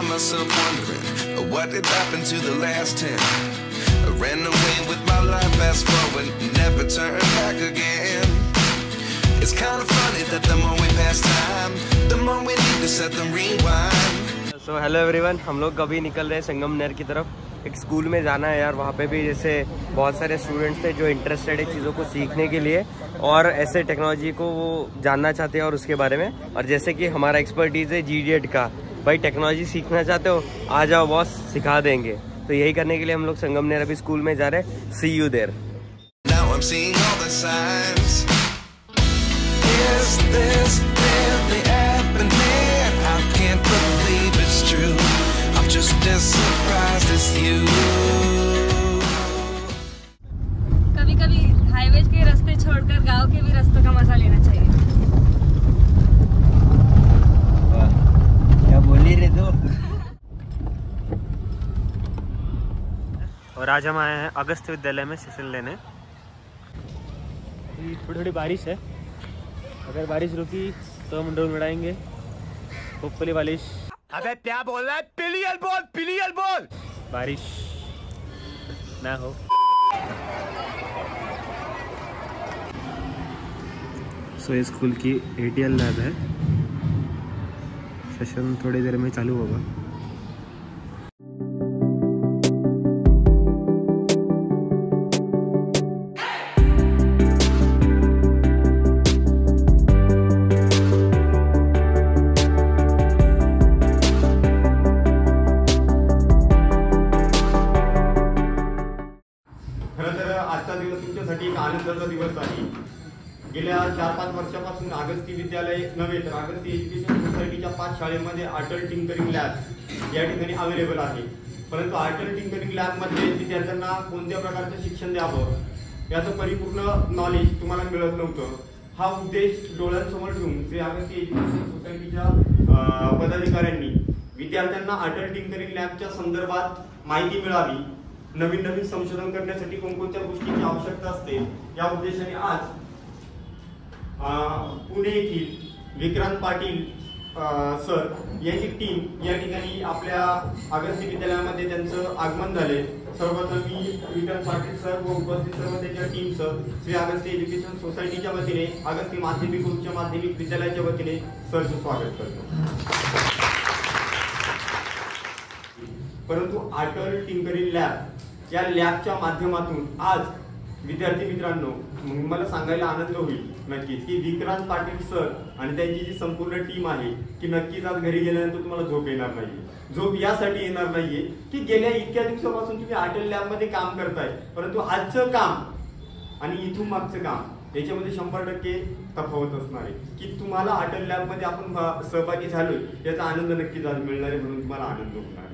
find myself wondering what did happen to the last 10. I ran away with my life, fast forward, never turn back again. It's kind of funny that the more we pass time, the more we need to set them rewind. So hello everyone, हम लोग अभी निकल रहे हैं संगमनेर की तरफ। एक school में जाना है यार, वहाँ पे भी जैसे बहुत सारे स्टूडेंट्स थे जो इंटरेस्टेड है चीज़ों को सीखने के लिए और ऐसे टेक्नोलॉजी को वो जानना चाहते हैं और उसके बारे में। और जैसे कि हमारा एक्सपर्टीज़ है GDED का, भाई टेक्नोलॉजी सीखना चाहते हो आ जाओ बॉस, सिखा देंगे। तो यही करने के लिए हम लोग संगमनेर अभी स्कूल में जा रहे हैं। See you there. Now I'm seeing all the signs. Is this really happening? I can't believe it's true. I'm just as surprised as you. कभी-कभी हाईवे के रास्ते छोड़कर गांव के भी रास्तों का मजा लेना चाहिए। क्या बोली रे तू? और आज हम आए हैं अगस्त विद्यालय में सेशन लेने। थोड़ी थोड़ी बारिश है, अगर बारिश रुकी तो हम ड्रोन उड़ाएंगे। होपफुली बारिश। अबे क्या बोल रहा है? पिलियल बोल, पिलियल बोल। बारिश ना हो। सो ये स्कूल की ATL लैब है। सेशन थोड़ी देर में चालू होगा। आजचा दिवस तुमच्यासाठी एक आनंदाचा दिवस आहे। गेल्या 4-5 वर्षापासून आगस्ती विद्यालय नव्हे तर आगस्ती एज्युकेशन सोसायटीच्या 5 शाळेमध्ये अटल टिंकरिंग लॅब या ठिकाणी अवेलेबल आहे। परंतु अटल टिंकरिंग लॅब मध्ये विद्यार्थ्यांना कोणत्या प्रकारचे शिक्षण द्यावं याचं परिपूर्ण नॉलेज तुम्हाला मिळत नव्हतं। हा उद्देश डोळ्यांसमोर ठेवून श्री आगस्ती एज्युकेशन सोसायटीच्या पदाधिकाऱ्यांनी विद्यार्थ्यांना अटल टिंकरिंग लॅबच्या संदर्भात माहिती मिळावी, नवीन नवीन संशोधन करण्यासाठी कोणकोणत्या गोष्टींची आवश्यकता असते या उद्देशाने आज पुणे येथील विक्रांत पाटील सर यांची टीम या ठिकाणी आपल्या आगस्ती विद्यालयामध्ये त्यांचं आगमन झाले। सर्वप्रथम मी विक्रांत पाटील सर व उपस्थित सर्व त्यांच्या टीमचं श्री आगस्ती एज्युकेशन सोसायटीच्या वतीने आगस्ती माध्यमिक उच्च माध्यमिक विद्यालयाच्या वतीने सरचं स्वागत करतो। परंतु अटल टिंकरिंग लॅब या लॅबच्या माध्यमातून आज विद्यार्थी मित्रांनो मला सांगायला आनंद होईल नक्कीच की विक्रांत पाटील सर आणि त्यांची जी संपूर्ण टीम आहे की नक्कीच आज घरी गेल्यानंतर तुम्हाला झोप येणार नाही। झोप यासाठी येणार नाहीये की गेल्या इतक्या दिवसापासून तुम्ही अटल लॅब मध्ये काम करताय, परंतु आजचं काम आणि इथून मागचं काम याच्यामध्ये 100% तफावत असणार आहे की तुम्हाला अटल लॅब मध्ये आपण सहभागी झालोय याचा आनंद नक्कीच आज मिळणार आहे, म्हणून तुम्हाला आनंद होणार आहे।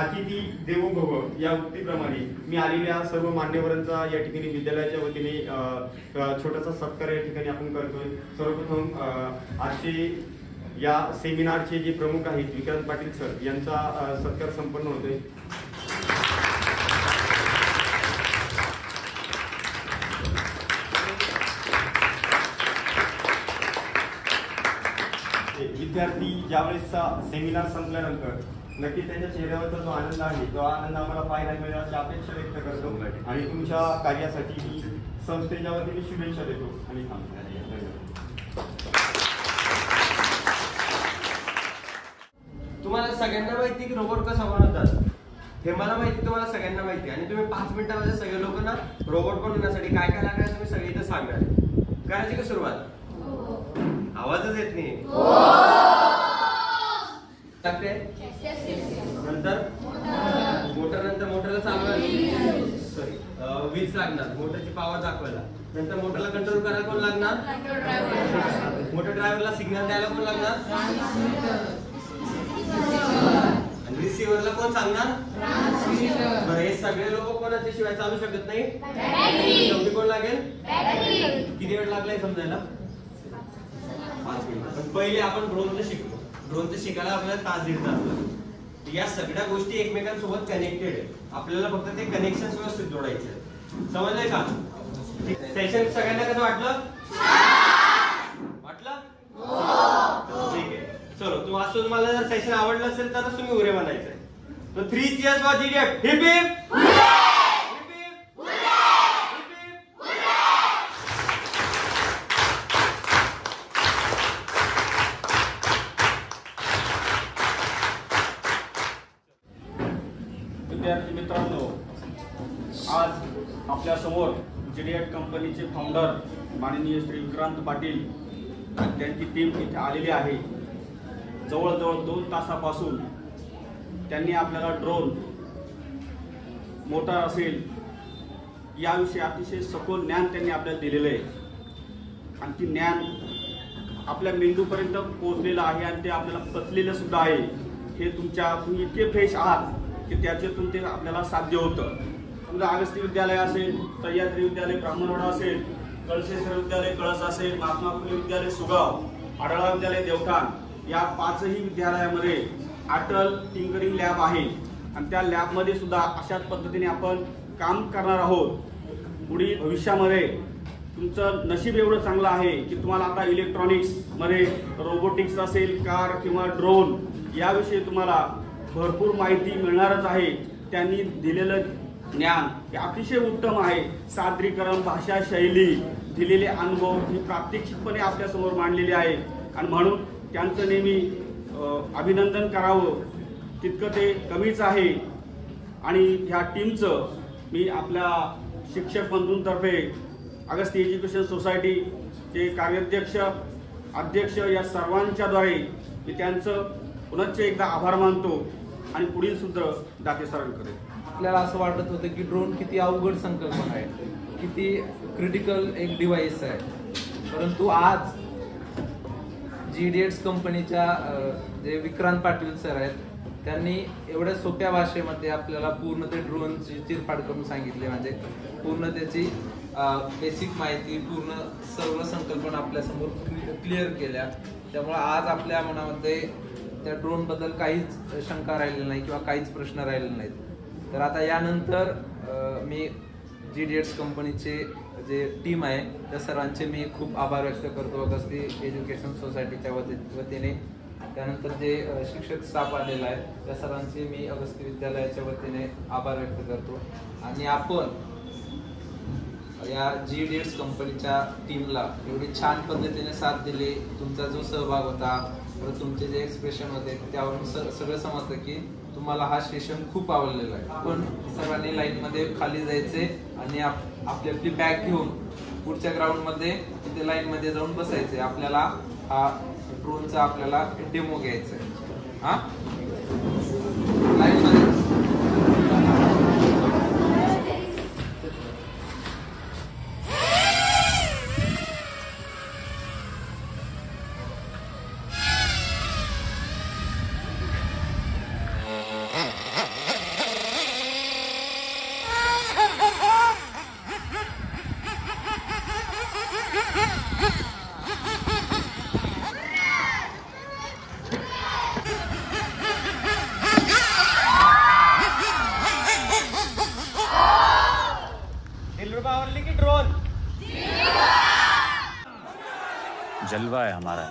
अतिथी देवो भव या उक्तीप्रमाणे मी आलेल्या सर्व मान्यवरांचा या ठिकाणी विद्यालयाच्या वतीने छोटासा सत्कार या ठिकाणी आपण करतोय। सर्वप्रथम आजचे या सेमिनारचे जे प्रमुख आहेत विक्रांत पाटील सर यांचा सत्कार संपन्न होतोय। विद्यार्थी ज्यावेळेस सेमिनार संपल्यानंतर नक्की त्यांच्या चेहऱ्यावरचा जो आनंद आहे तो आनंद आम्हाला पाहायला मिळेल अशी अपेक्षा व्यक्त करतो आणि तुमच्या कार्यासाठी मी संस्थेच्या वतीने शुभेच्छा देतो आणि तुम्हाला सगळ्यांना माहिती की रोबोट कसा बनवतात हे मला माहिती, तुम्हाला सगळ्यांना माहिती आणि तुम्ही 5 मिनिटांमध्ये सगळे लोक ना रोबोट बनवण्यासाठी काय काय लागणार तुम्ही सगळे इथं सांगणार। करायची का सुरुवात? आवाजच येत नाही। नंतर मोटर, नंतर मोटरला चालवायला वीज लागणार, मोटरची पॉवर दाखवायला, नंतर मोटरला कंट्रोल करायला कोण लागणार? मोटर ड्रायव्हरला सिग्नल द्यायला कोण लागणार? आणि रिसिव्हरला कोण सांगणार? हे सगळे लोक कोणाच्या शिवाय चालू शकत नाही। शेवटी कोण लागेल? किती वेळ लागलाय समजायला? 5 मिनिट। पहिले आपण ड्रोनचं शिकलो, ड्रोनचं शिकायला आपल्याला तास दीड तास लागतो। या सगळ्या गोष्टी एकमेकांसोबत कनेक्टेड आहे, आपल्याला फक्त ते कनेक्शन व्यवस्थित जोडायचे। समजलंय का? सेशन सगळ्यांना कसं वाटलं? ठीक आहे, चलो तुम्हाला जर सेशन आवडलं असेल तरच तुम्ही उरे म्हणायचंय. तो 3 cheers for GDF. Heap heap विद्यार्थी मित्रांनो, आज आपल्या समोर GDF कंपनीचे फाउंडर माननीय श्री विक्रांत पाटील त्यांची टीम इथे आलेली आहे. जवळजवळ 2 तासापासून त्यांनी आपल्याला ड्रोन, मोटार असेल याविषयी अतिशय सखोल ज्ञान त्यांनी आपल्याला दिलेलं आहे. आणि ती ज्ञान आपल्या मेंदूपर्यंत पोहोचलेलं आहे आणि ते आपल्याला पचलेलं सुद्धा आहे. हे तुम्ही इतके फ्रेश आहात की त्याच्यातून ते आपल्याला साध्य होतं. समजा अगस्ती विद्यालय असेल, सह्याद्री विद्यालय ब्राह्मणवाडा असेल, कळशेश्वर विद्यालय कळस असेल, महात्मा फुले विद्यालय सुगाव, आढळराव विद्यालय देवठाण, या 5ही विद्यालयामध्ये अटल टिंकरिंग लॅब आहे. आणि त्या लॅबमध्ये सुद्धा अशाच पद्धतीने आपण काम करणार आहोत. पुढील भविष्यामध्ये तुमचं नशीब एवढं चांगलं आहे की तुम्हाला आता इलेक्ट्रॉनिक्समध्ये रोबोटिक्स असेल, कार किंवा ड्रोन याविषयी तुम्हाला भरपूर माहिती मिळणारच आहे. त्यांनी दिलेलं ज्ञान हे अतिशय उत्तम आहे. सादरीकरण, भाषा शैली, दिलेले अनुभव ही प्रात्यक्षिकपणे आपल्यासमोर मांडलेली आहे. आणि म्हणून त्यांचं नेहमी अभिनंदन करावं तितकं ते कमीच आहे. आणि ह्या टीमचं मी आपल्या शिक्षक बंधूंतर्फे अगस्ती एज्युकेशन सोसायटीचे कार्याध्यक्ष, अध्यक्ष या सर्वांच्याद्वारे मी त्यांचं पुनश्च एकदा आभार मानतो आणि पुढील सूत्र दातेसरण करेन. आपल्याला असं वाटत होतं की ड्रोन किती अवघड संकल्पना आहे, किती क्रिटिकल एक डिव्हाइस आहे. परंतु आज GDF कंपनीच्या जे विक्रांत पाटील सर आहेत त्यांनी एवढ्या सोप्या भाषेमध्ये आपल्याला पूर्ण ते ड्रोनची चिरफाड करून सांगितले. म्हणजे पूर्ण त्याची बेसिक माहिती, पूर्ण सर्व संकल्पना आपल्यासमोर क्लिअर केल्या. त्यामुळे आज आपल्या मनामध्ये त्या ड्रोन बद्दल काहीच शंका राहिलेली नाही किंवा काहीच प्रश्न राहिलेले नाहीत. तर आता यानंतर मी GDF कंपनीचे जे टीम आहे त्या सर्वांचे मी खूप आभार व्यक्त करतो अगस्ती एज्युकेशन सोसायटीच्या वतीने. त्यानंतर जे शिक्षक स्टाफ आलेला आहे त्या सर्वांचे मी अगस्ती विद्यालयाच्या वतीने आभार व्यक्त करतो. आणि आपण या GDF कंपनीच्या टीमला एवढी छान पद्धतीने साथ दिली, तुमचा जो सहभाग होता, तुमचे जे एक्सप्रेशन होते त्यावरून सगळं समजतं की तुम्हाला हा सेशन खूप आवडलेला आहे. आपण सर्वांनी लाईनमध्ये खाली जायचे आणि आपली आपली बॅग घेऊन पुढच्या ग्राउंडमध्ये तिथे लाईनमध्ये जाऊन बसायचे. आपल्याला हा ड्रोनचा आपल्याला डेमो घ्यायचा आहे. हा लाईनमध्ये जलवा है हमारा।